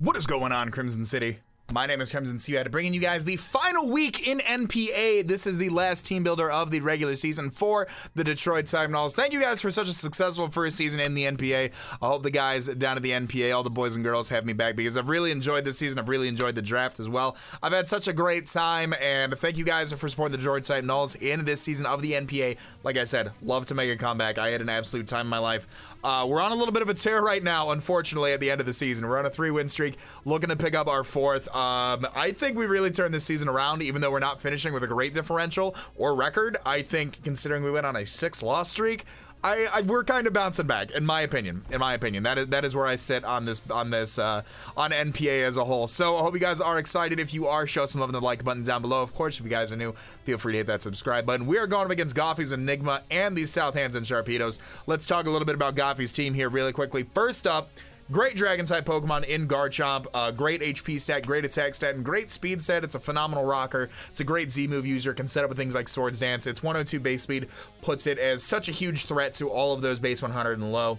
What is going on, Crimson City? My name is Crimson CBAD, bringing you guys the final week in NPA. This is the last team builder of the regular season for the Detroit Nulls. Thank you guys for such a successful first season in the NPA. I hope the guys down at the NPA, all the boys and girls, have me back because I've really enjoyed this season. I've really enjoyed the draft as well. I've had such a great time, and thank you guys for supporting the Detroit Nulls in this season of the NPA. Like I said, love to make a comeback. I had an absolute time in my life. We're on a little bit of a tear right now, unfortunately, at the end of the season. We're on a 3-win streak, looking to pick up our 4th. I think we really turned this season around, even though we're not finishing with a great differential or record. I think, considering we went on a 6-loss streak, we're kind of bouncing back, in my opinion. That is where I sit on NPA as a whole. So I hope you guys are excited. If you are, show some love in the like button down below. Of course, if you guys are new, feel free to hit that subscribe button. We are going up against Goffy's Enigma and the Southampton Sharpedos. Let's talk a little bit about Goffy's team here really quickly. First up, great Dragon-type Pokemon in Garchomp, great HP stat, great attack stat, and great speed stat. It's a phenomenal rocker. It's a great Z-move user, can set up with things like Swords Dance. Its 102 base speed puts it as such a huge threat to all of those base 100 and low.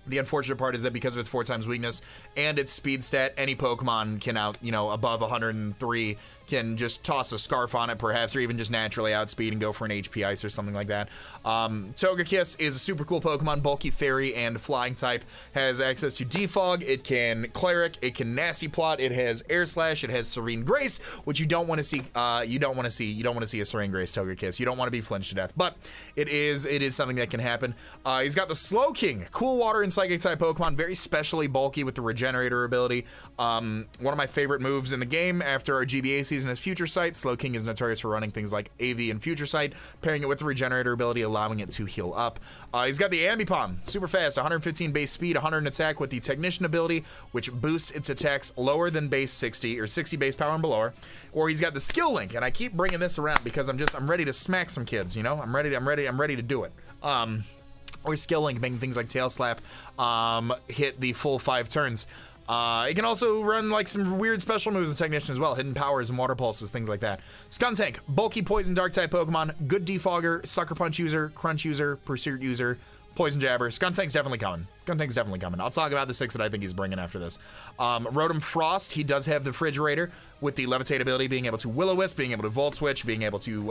The unfortunate part is that because of its 4x weakness and its speed stat, any Pokemon can above 103 can just toss a Scarf on it perhaps, or even just naturally outspeed and go for an HP Ice or something like that. Togekiss is a super cool Pokemon, bulky fairy and flying type, has access to Defog, it can Cleric, it can Nasty Plot, it has Air Slash, it has Serene Grace, which you don't want to see. You don't want to see a Serene Grace Togekiss. You don't want to be flinched to death, but it is something that can happen. He's got the Slow King, cool water and psychic type Pokemon, very specially bulky with the Regenerator ability. One of my favorite moves in the game after our GBA season is Future Sight. Slow King is notorious for running things like AV and Future Sight, pairing it with the Regenerator ability, allowing it to heal up. He's got the Ambipom, super fast, 115 base speed, 100 in attack with the Technician ability, which boosts its attacks lower than base 60 or 60 base power and below. Or he's got the Skill Link, and I keep bringing this around because I'm ready to smack some kids. You know, I'm ready to do it. Or Skill Link, making things like Tail Slap hit the full 5 turns. It can also run like some weird special moves with Technician as well, hidden powers and water pulses, things like that. Skuntank, bulky poison dark type Pokemon, good defogger, sucker punch user, crunch user, pursuit user, poison jabber. Skuntank's definitely coming. I'll talk about the 6 that I think he's bringing after this. Rotom Frost, he does have the Refrigerator with the Levitate ability, being able to Will-O-Wisp, being able to Volt Switch, being able to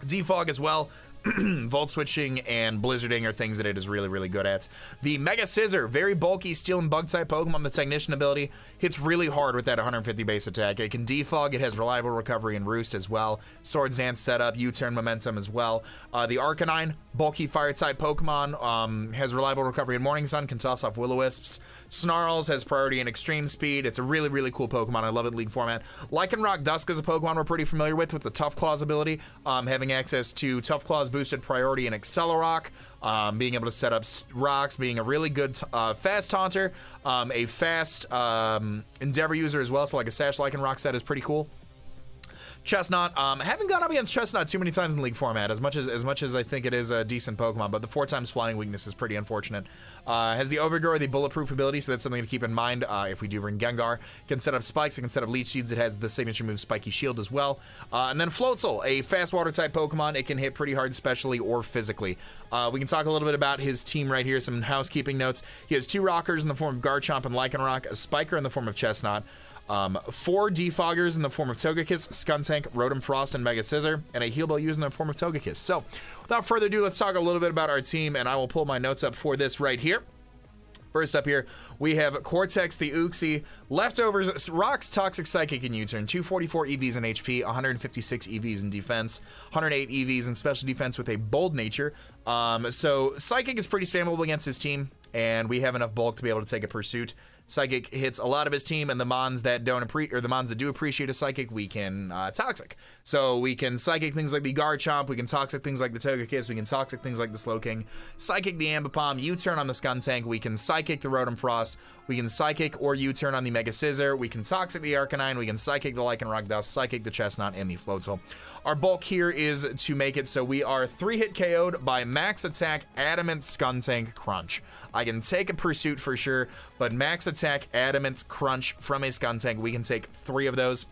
defog as well. Volt switching and blizzarding are things that it is really, really good at. The Mega Scissor, very bulky steel and bug type Pokemon. The Technician ability hits really hard with that 150 base attack. It can defog, it has reliable recovery and roost as well. Swords Dance setup, U-turn momentum as well. The Arcanine, bulky fire type Pokemon, has reliable recovery and Morning Sun, can toss off Will-O-Wisps. Snarls has priority and extreme speed. It's a really, really cool Pokemon. I love it in League format. Lycanroc Dusk is a Pokemon we're pretty familiar with the Tough Claws ability, having access to Tough Claws boosted priority and Accelerock, being able to set up rocks, being a really good fast taunter, a fast Endeavor user as well, so like a Sash Lycanroc set is pretty cool. Chestnut, haven't gone up against Chestnut too many times in League format, as much as I think it is a decent Pokemon, but the 4x flying weakness is pretty unfortunate. Has the Overgrow, the bulletproof ability, so that's something to keep in mind if we do bring Gengar. It can set up spikes, it can set up leech seeds, it has the signature move Spiky Shield as well. And then Floatzel, a fast water type Pokemon, it can hit pretty hard specially or physically. We can talk a little bit about his team right here, some housekeeping notes. He has 2 Rockers in the form of Garchomp and Lycanroc, a Spiker in the form of Chestnut, 4 Defoggers in the form of Togekiss, Skuntank, Rotom Frost, and Mega Scissor, and a Heal Bell used in the form of Togekiss. So, without further ado, let's talk a little bit about our team, and I will pull my notes up for this right here. First up here, we have Cortex, the Uxie, Leftovers, Rocks, Toxic Psychic, and U-turn, 244 EVs in HP, 156 EVs in defense, 108 EVs in special defense with a bold nature. So Psychic is pretty spammable against his team, and we have enough bulk to be able to take a Pursuit. Psychic hits a lot of his team, and the mons that do appreciate a Psychic, we can Toxic. So we can Psychic things like the Garchomp, we can Toxic things like the Togekiss, we can Toxic things like the Slowking, Psychic the Ambipom, U-turn on the Skuntank, we can Psychic the Rotom Frost, we can Psychic or U-turn on the Mega Scissor, we can Toxic the Arcanine, we can Psychic the Lycanroc Dust, Psychic the Chestnut, and the Floatzel. Our bulk here is to make it so we are 3-hit KO'd by max attack, Adamant, Skuntank, Crunch. I can take a Pursuit for sure, but max attack, Adamant, Crunch from a Skuntank, we can take 3 of those.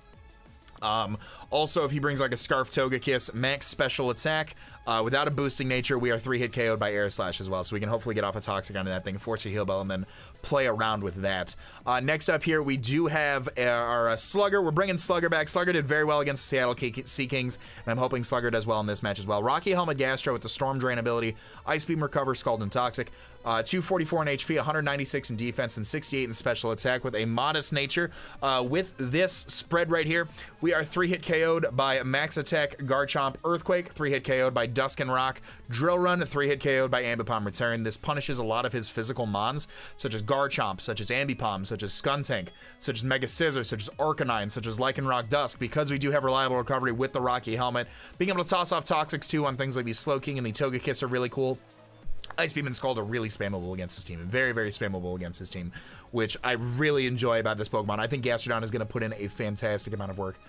Also, if he brings like a Scarf Togekiss, max special attack, without a boosting nature, we are 3-hit KO'd by Air Slash as well. So we can hopefully get off a Toxic onto that thing, force a Heal Bell, and then play around with that. Next up here, we do have our Slugger. We're bringing Slugger back. Slugger did very well against the Seattle Sea Kings, and I'm hoping Slugger does well in this match as well. Rocky Helmet Gastro with the Storm Drain ability, Ice Beam Recover, Scald, and Toxic. 244 in HP, 196 in defense, and 68 in special attack with a modest nature. With this spread right here, we are 3-hit KO'd by Max Attack, Garchomp, Earthquake, 3-hit KO'd by Dusk and Rock, Drill Run, 3-hit KO'd by Ambipom Return. This punishes a lot of his physical mons, such as Garchomp, such as Ambipom, such as Skuntank, such as Mega Scissor, such as Arcanine, such as Lycanroc Dusk. Because we do have reliable recovery with the Rocky Helmet, being able to toss off Toxics too on things like the Slowking and the Togekiss are really cool. Ice Beam and Scald are really spammable against his team, and very, very spammable against his team, which I really enjoy about this Pokemon. I think Gastrodon is going to put in a fantastic amount of work.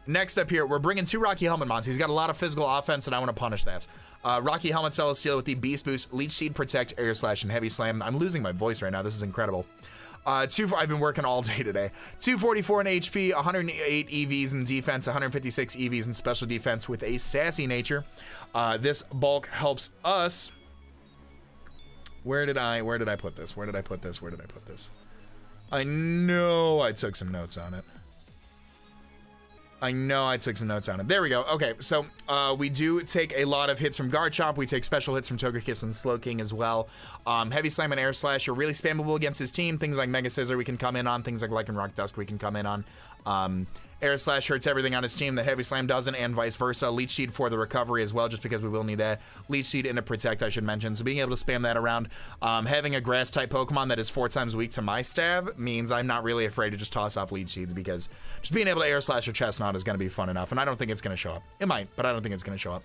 Next up here, we're bringing 2 Rocky Helmet mons. He's got a lot of physical offense, and I want to punish that. Rocky Helmet Celesteela with the Beast Boost, Leech Seed, Protect, Air Slash, and Heavy Slam. I'm losing my voice right now. This is incredible. I've been working all day today. 244 in HP, 108 EVs in defense, 156 EVs in special defense with a sassy nature. This bulk helps us. Where did I put this? Where did I put this? Where did I put this? I know I took some notes on it. There we go. Okay, so we do take a lot of hits from Garchomp. We take special hits from Togekiss and Slowking as well. Heavy Slam and Air Slash are really spammable against his team. Things like Mega Scissor we can come in on. Things like Lycanroc Dusk we can come in on. Air Slash hurts everything on his team that Heavy Slam doesn't, and vice versa. Leech Seed for the recovery as well, just because we will need that. Leech Seed and a Protect, I should mention. So being able to spam that around, having a Grass-type Pokemon that is 4 times weak to my stab means I'm not really afraid to just toss off Leech Seeds, because just being able to Air Slash or Chestnut is going to be fun enough, and I don't think it's going to show up. It might, but I don't think it's going to show up.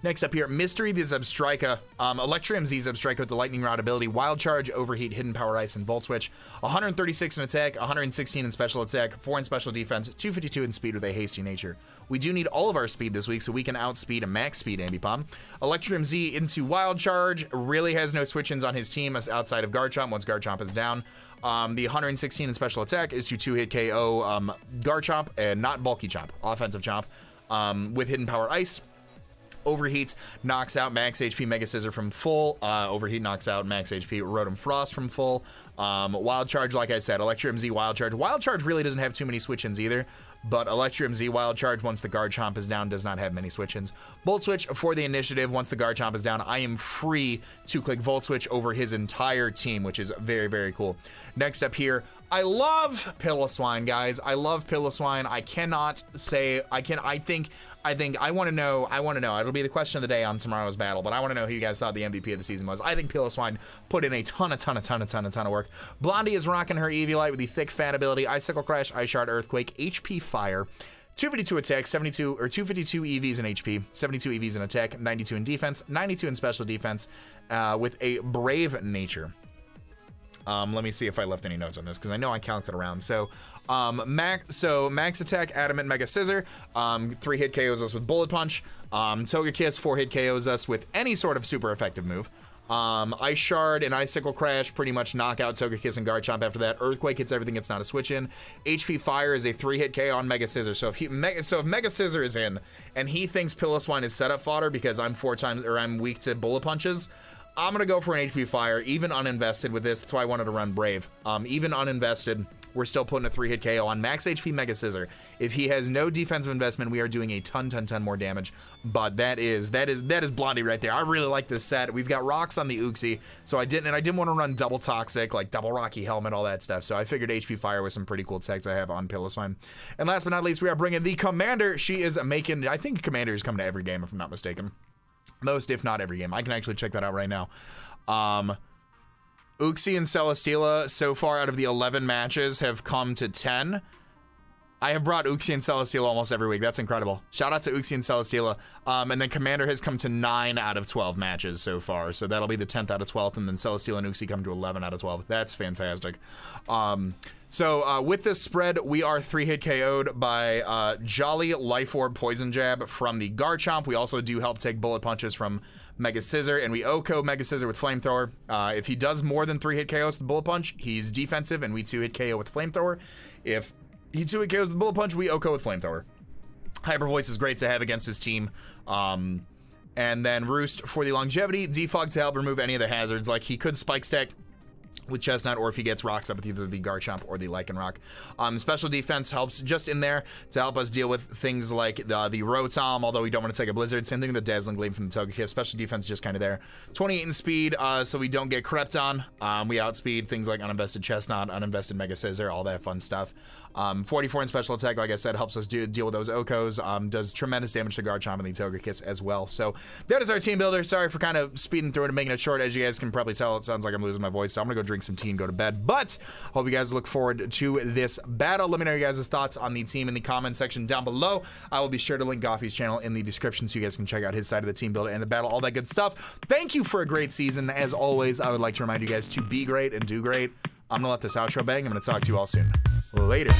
Next up here, Mystery the Zebstrika, Electrium Z Zebstrika with the Lightning Rod ability, Wild Charge, Overheat, Hidden Power Ice, and Volt Switch. 136 in attack, 116 in special attack, 4 in special defense, 252 in speed with a hasty nature. We do need all of our speed this week, so we can outspeed a max speed Ambipom. Electrium Z into Wild Charge, really has no switch-ins on his team outside of Garchomp once Garchomp is down. The 116 in special attack is to 2-hit KO Garchomp, and not Bulky Chomp, offensive Chomp, with Hidden Power Ice. Overheat knocks out max HP Mega Scissor from full. Overheat knocks out max HP Rotom Frost from full. Wild Charge, like I said, Electrium Z Wild Charge. Wild Charge really doesn't have too many switch-ins either, but Electrium Z Wild Charge, once the Garchomp is down, does not have many switch-ins. Volt Switch for the initiative. Once the Garchomp is down, I am free to click Volt Switch over his entire team, which is very, very cool. Next up here, I love Piloswine, guys. I love Piloswine. I cannot say, I want to know, it'll be the question of the day on tomorrow's battle, but I want to know who you guys thought the MVP of the season was. I think Piloswine put in a ton of work. Blondie is rocking her Eviolite with the thick fat ability, Icicle Crash, Ice Shard, Earthquake, HP Fire, 252 attack, 252 EVs in HP, 72 EVs in attack, 92 in defense, 92 in special defense, with a Brave nature. Let me see if I left any notes on this, because I know I counted around. So, max attack, Adamant Mega Scissor, 3-hit KOs us with Bullet Punch. Togekiss 4-hit KOs us with any sort of super effective move. Ice Shard and Icicle Crash pretty much knock out Togekiss and Garchomp after that. Earthquake hits everything, it's not a switch in. HP Fire is a 3-hit KO on Mega Scissor. So if Mega Scissor is in and he thinks Piloswine is setup fodder because I'm I'm weak to Bullet Punches, I'm gonna go for an HP Fire, even uninvested with this. That's why I wanted to run Brave. Even uninvested, we're still putting a 3-hit KO on max HP Mega Scissor. If he has no defensive investment, we are doing a ton more damage. But that is Blondie right there. I really like this set. We've got rocks on the Uxie, so I didn't want to run double Toxic, like double Rocky Helmet, all that stuff. So I figured HP Fire was some pretty cool techs I have on Piloswine. And last but not least, we are bringing the Commander. She is making, I think Commander is coming to every game if I'm not mistaken. Most, if not every game. I can actually check that out right now. Uxie and Celesteela, so far out of the 11 matches, have come to 10. I have brought Uxie and Celesteela almost every week. That's incredible. Shout out to Uxie and Celesteela. And then Commander has come to 9 out of 12 matches so far. So that'll be the 10th out of 12th. And then Celesteela and Uxie come to 11 out of 12. That's fantastic. So with this spread, we are 3-hit KO'd by Jolly Life Orb Poison Jab from the Garchomp. We also do help take Bullet Punches from Mega Scissor, and we OHKO Mega Scissor with Flamethrower. If he does more than 3-hit KOs with Bullet Punch, he's defensive, and we 2-hit KO with Flamethrower. If He 2 KOs with Bullet Punch, we OHKO with Flamethrower. Hyper Voice is great to have against his team. And then Roost for the longevity. Defog to help remove any of the hazards. Like, he could Spike Stack with Chestnut, or if he gets rocks up with either the Garchomp or the Lycanroc. Special defense helps just in there to help us deal with things like the Rotom, although we don't want to take a Blizzard. Same thing with the Dazzling Gleam from the Togekiss. Special defense just kind of there. 28 in speed, so we don't get crept on. We outspeed things like Uninvested Chestnut, Uninvested Mega Scissor, all that fun stuff. 44 in special attack, like I said, helps us deal with those OHKOs. Does tremendous damage to Garchomp and the Togekiss as well. So that is our team builder. Sorry for kind of speeding through it and making it short. As you guys can probably tell, it sounds like I'm losing my voice, so I'm gonna go drink some tea and go to bed. But hope you guys look forward to this battle. Let me know your guys' thoughts on the team in the comment section down below. I will be sure to link Goffy's channel in the description so you guys can check out his side of the team builder and the battle, all that good stuff. Thank you for a great season. As always, I would like to remind you guys to be great and do great. I'm gonna let this outro bang. I'm gonna talk to you all soon. Later.